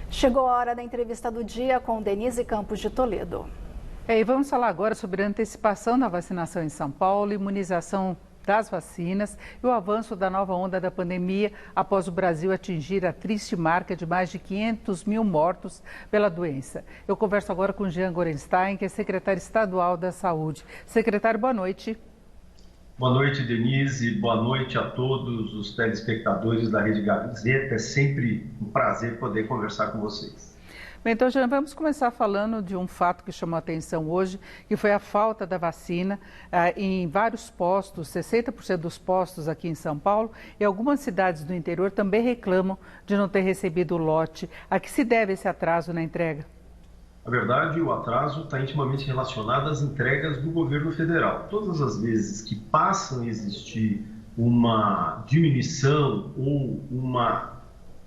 Chegou a hora da entrevista do dia com Denise Campos de Toledo. E vamos falar agora sobre a antecipação da vacinação em São Paulo, imunização das vacinas e o avanço da nova onda da pandemia após o Brasil atingir a triste marca de mais de 500 mil mortos pela doença. Eu converso agora com Jean Gorenstein, que é secretário estadual da Saúde. Secretário, boa noite. Boa noite, Denise. Boa noite a todos os telespectadores da Rede Gazeta. É sempre um prazer poder conversar com vocês. Bem, então, Jean, vamos começar falando de um fato que chamou a atenção hoje, que foi a falta da vacina em vários postos, 60% dos postos aqui em São Paulo, e algumas cidades do interior também reclamam de não ter recebido o lote. A que se deve esse atraso na entrega? Na verdade, o atraso está intimamente relacionado às entregas do governo federal. Todas as vezes que passam a existir uma diminuição ou uma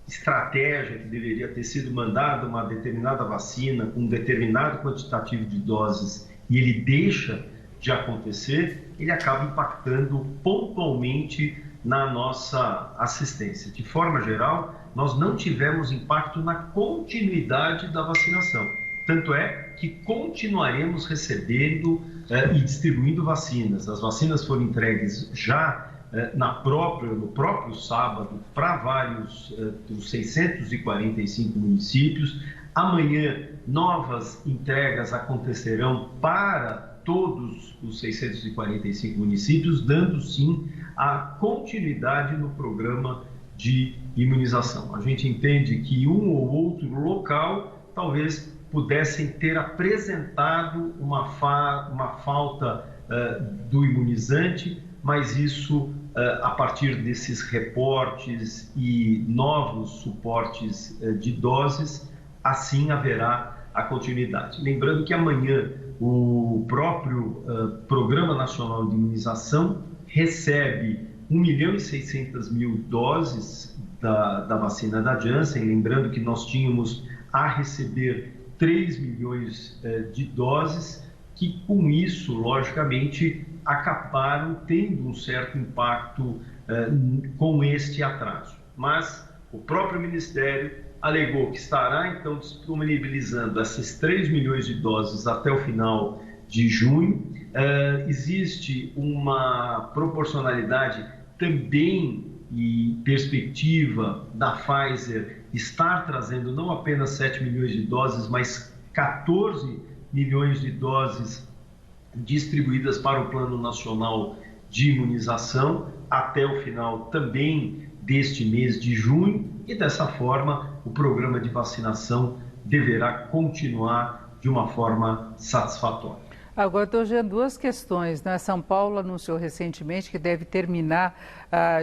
estratégia que deveria ter sido mandada uma determinada vacina com um determinado quantitativo de doses e ele deixa de acontecer, ele acaba impactando pontualmente na nossa assistência. De forma geral, nós não tivemos impacto na continuidade da vacinação. Tanto é que continuaremos recebendo e distribuindo vacinas. As vacinas foram entregues já no próprio sábado para vários dos 645 municípios. Amanhã, novas entregas acontecerão para todos os 645 municípios, dando sim a continuidade no programa de imunização. A gente entende que um ou outro local talvez pudessem ter apresentado uma falta do imunizante, mas isso, a partir desses reportes e novos suportes de doses, assim haverá a continuidade. Lembrando que amanhã o próprio Programa Nacional de Imunização recebe 1.600.000 doses da vacina da Janssen, lembrando que nós tínhamos a receber 3 milhões de doses, que com isso, logicamente, acabaram tendo um certo impacto com este atraso. Mas o próprio Ministério alegou que estará, então, disponibilizando essas 3 milhões de doses até o final de junho. Existe uma proporcionalidade também e perspectiva da Pfizer estar trazendo não apenas 7 milhões de doses, mas 14 milhões de doses distribuídas para o Plano Nacional de Imunização até o final também deste mês de junho, e dessa forma o programa de vacinação deverá continuar de uma forma satisfatória. Agora, estou vendo duas questões, né? São Paulo anunciou recentemente que deve terminar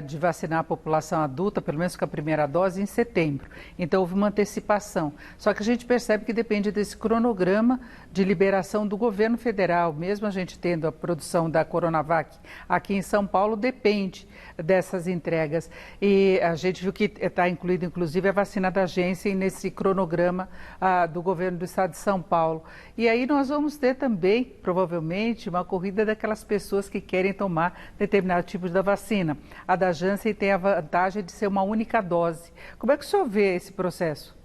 de vacinar a população adulta, pelo menos com a primeira dose, em setembro. Então, houve uma antecipação. Só que a gente percebe que depende desse cronograma de liberação do governo federal. Mesmo a gente tendo a produção da Coronavac aqui em São Paulo, depende dessas entregas. E a gente viu que está incluído, inclusive, a vacina da Janssen nesse cronograma do governo do estado de São Paulo. E aí nós vamos ter também, provavelmente, uma corrida daquelas pessoas que querem tomar determinado tipo de vacina. A da Janssen tem a vantagem de ser uma única dose. Como é que o senhor vê esse processo?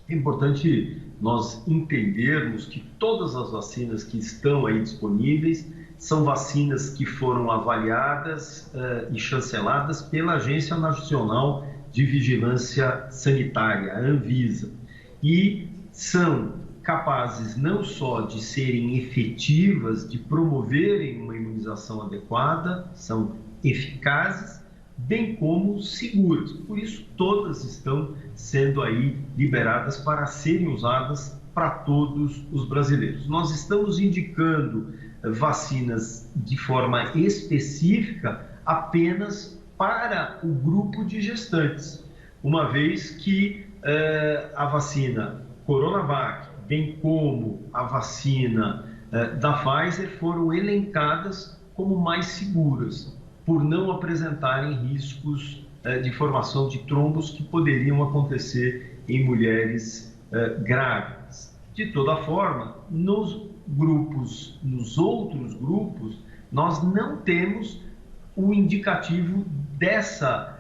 É importante nós entendermos que todas as vacinas que estão aí disponíveis são vacinas que foram avaliadas e chanceladas pela Agência Nacional de Vigilância Sanitária, a Anvisa, e são capazes não só de serem efetivas, de promoverem uma imunização adequada, são eficazes, bem como seguras. Por isso, todas estão sendo aí liberadas para serem usadas para todos os brasileiros. Nós estamos indicando vacinas de forma específica apenas para o grupo de gestantes, uma vez que a vacina Coronavac, bem como a vacina da Pfizer, foram elencadas como mais seguras, por não apresentarem riscos de formação de trombos que poderiam acontecer em mulheres grávidas. De toda forma, nos outros grupos, nós não temos o indicativo dessa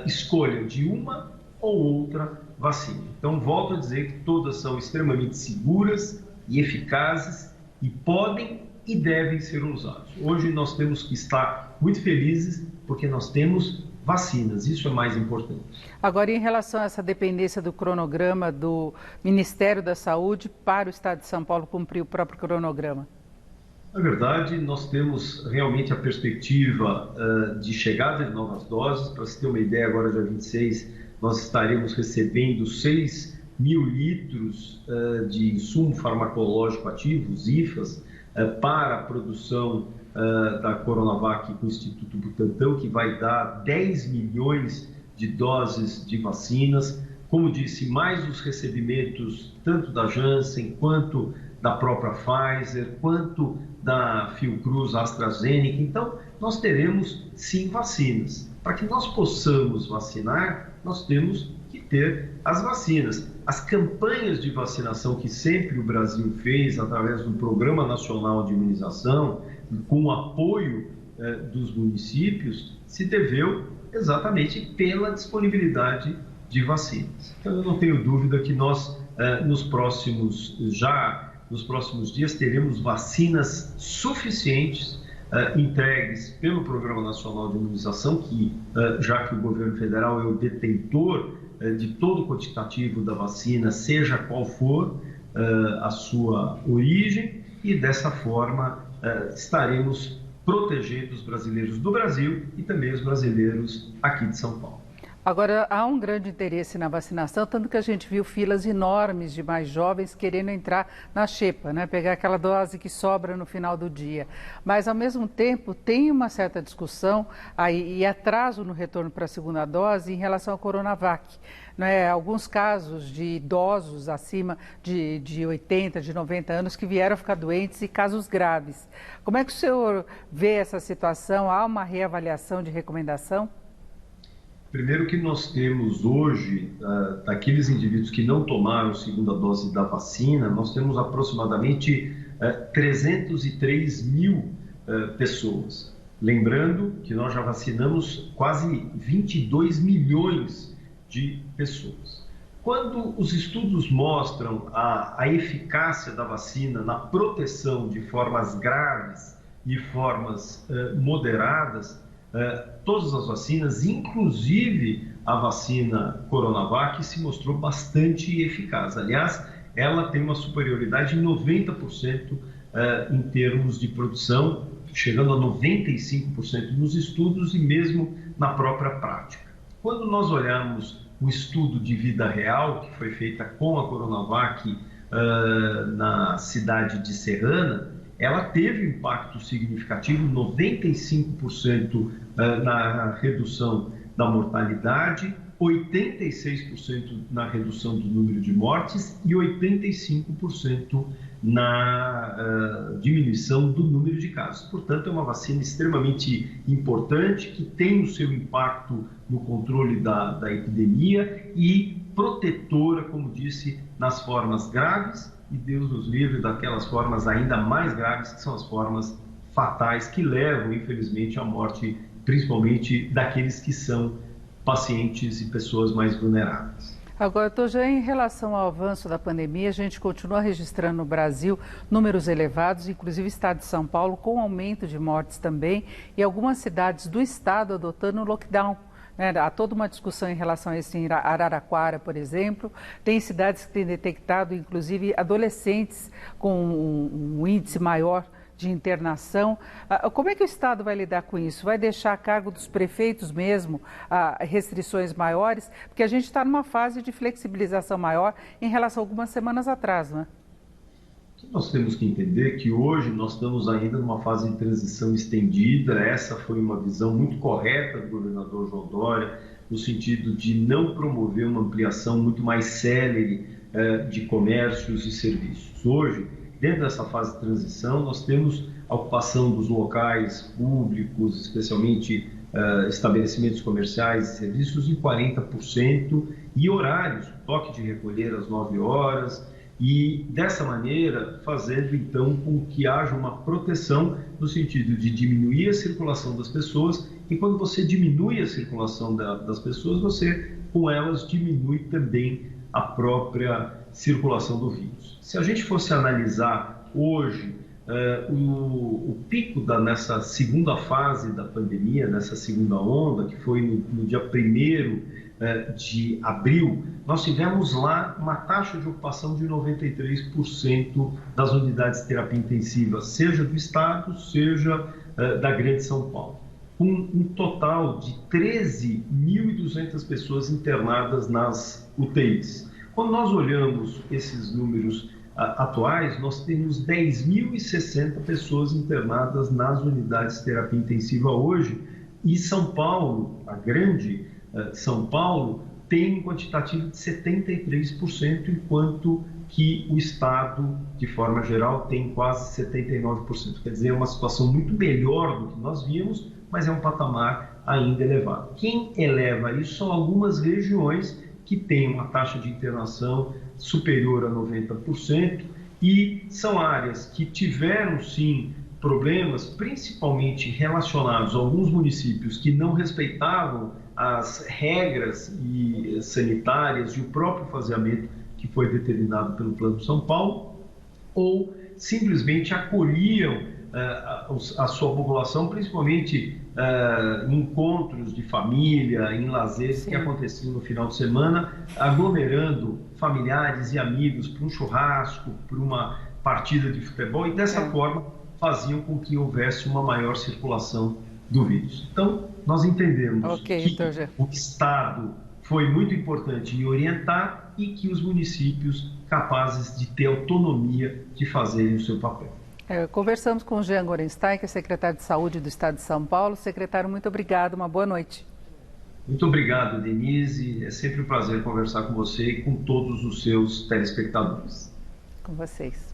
escolha de uma ou outra vacine. Então, volto a dizer que todas são extremamente seguras e eficazes e podem e devem ser usados. Hoje nós temos que estar muito felizes porque nós temos vacinas, isso é mais importante. Agora, em relação a essa dependência do cronograma do Ministério da Saúde para o Estado de São Paulo cumprir o próprio cronograma? Na verdade, nós temos realmente a perspectiva de chegada de novas doses. Para se ter uma ideia, agora dia 26, nós estaremos recebendo 6 mil litros de insumo farmacológico ativo, os IFAs, para a produção da Coronavac com o Instituto Butantan, que vai dar 10 milhões de doses de vacinas. Como disse, mais os recebimentos tanto da Janssen, quanto da própria Pfizer, quanto da Fiocruz, AstraZeneca. Então, nós teremos sim vacinas. Para que nós possamos vacinar, nós temos que ter as vacinas. As campanhas de vacinação que sempre o Brasil fez através do Programa Nacional de Imunização, com o apoio dos municípios, se deveu exatamente pela disponibilidade de vacinas. Então, eu não tenho dúvida que nós, nos próximos dias, teremos vacinas suficientes entregues pelo Programa Nacional de Imunização, que, já que o governo federal é o detentor de todo o quantitativo da vacina, seja qual for a sua origem, e dessa forma estaremos protegendo os brasileiros do Brasil e também os brasileiros aqui de São Paulo. Agora, há um grande interesse na vacinação, tanto que a gente viu filas enormes de mais jovens querendo entrar na xepa, né? Pegar aquela dose que sobra no final do dia. Mas, ao mesmo tempo, tem uma certa discussão e atraso no retorno para a segunda dose em relação à Coronavac. Né? Alguns casos de idosos acima de 80, de 90 anos que vieram ficar doentes e casos graves. Como é que o senhor vê essa situação? Há uma reavaliação de recomendação? Primeiro que nós temos hoje, daqueles indivíduos que não tomaram a segunda dose da vacina, nós temos aproximadamente 303 mil pessoas. Lembrando que nós já vacinamos quase 22 milhões de pessoas. Quando os estudos mostram a eficácia da vacina na proteção de formas graves e formas moderadas, todas as vacinas, inclusive a vacina Coronavac, se mostrou bastante eficaz. Aliás, ela tem uma superioridade de 90% em termos de produção, chegando a 95% nos estudos e mesmo na própria prática. Quando nós olhamos o estudo de vida real, que foi feita com a Coronavac na cidade de Serrana, ela teve um impacto significativo, 95% na redução da mortalidade, 86% na redução do número de mortes e 85% na diminuição do número de casos. Portanto, é uma vacina extremamente importante, que tem o seu impacto no controle da epidemia e protetora, como disse, nas formas graves, e Deus nos livre daquelas formas ainda mais graves, que são as formas fatais, que levam, infelizmente, à morte, principalmente daqueles que são pacientes e pessoas mais vulneráveis. Agora, doutor, já em relação ao avanço da pandemia, a gente continua registrando no Brasil números elevados, inclusive o estado de São Paulo, com aumento de mortes também, e algumas cidades do estado adotando o lockdown. Há toda uma discussão em relação a isso em Araraquara, por exemplo. Tem cidades que têm detectado, inclusive, adolescentes com um índice maior de internação. Como é que o Estado vai lidar com isso? Vai deixar a cargo dos prefeitos mesmo restrições maiores? Porque a gente está numa fase de flexibilização maior em relação a algumas semanas atrás, não é? Nós temos que entender que hoje nós estamos ainda numa fase de transição estendida. Essa foi uma visão muito correta do governador João Dória, no sentido de não promover uma ampliação muito mais célere de comércios e serviços. Hoje, dentro dessa fase de transição, nós temos a ocupação dos locais públicos, especialmente estabelecimentos comerciais e serviços, em 40%, e horários, toque de recolher às 9 horas, e dessa maneira fazendo então com que haja uma proteção no sentido de diminuir a circulação das pessoas, e quando você diminui a circulação das pessoas, você com elas diminui também a própria circulação do vírus. Se a gente fosse analisar hoje o pico nessa segunda fase da pandemia, nessa segunda onda, que foi no dia 1º de abril, nós tivemos lá uma taxa de ocupação de 93% das unidades de terapia intensiva, seja do estado, seja da Grande São Paulo, com um total de 13.200 pessoas internadas nas UTIs. Quando nós olhamos esses números atuais, nós temos 10.060 pessoas internadas nas unidades de terapia intensiva hoje, e São Paulo, a grande São Paulo, tem um quantitativo de 73%, enquanto que o estado, de forma geral, tem quase 79%. Quer dizer, é uma situação muito melhor do que nós víamos, mas é um patamar ainda elevado. Quem eleva isso são algumas regiões que têm uma taxa de internação superior a 90%, e são áreas que tiveram, sim, problemas, principalmente relacionados a alguns municípios que não respeitavam as regras sanitárias e o próprio faseamento que foi determinado pelo Plano São Paulo, ou simplesmente acolhiam a sua população, principalmente em encontros de família, em lazeres que aconteciam no final de semana, aglomerando familiares e amigos para um churrasco, para uma partida de futebol, e dessa forma faziam com que houvesse uma maior circulação do vírus. Então, nós entendemos que o Estado foi muito importante em orientar e que os municípios capazes de ter autonomia de fazerem o seu papel. Conversamos com o Jean Gorenstein, que é secretário de Saúde do Estado de São Paulo. Secretário, muito obrigado, uma boa noite. Muito obrigado, Denise. É sempre um prazer conversar com você e com todos os seus telespectadores. Com vocês.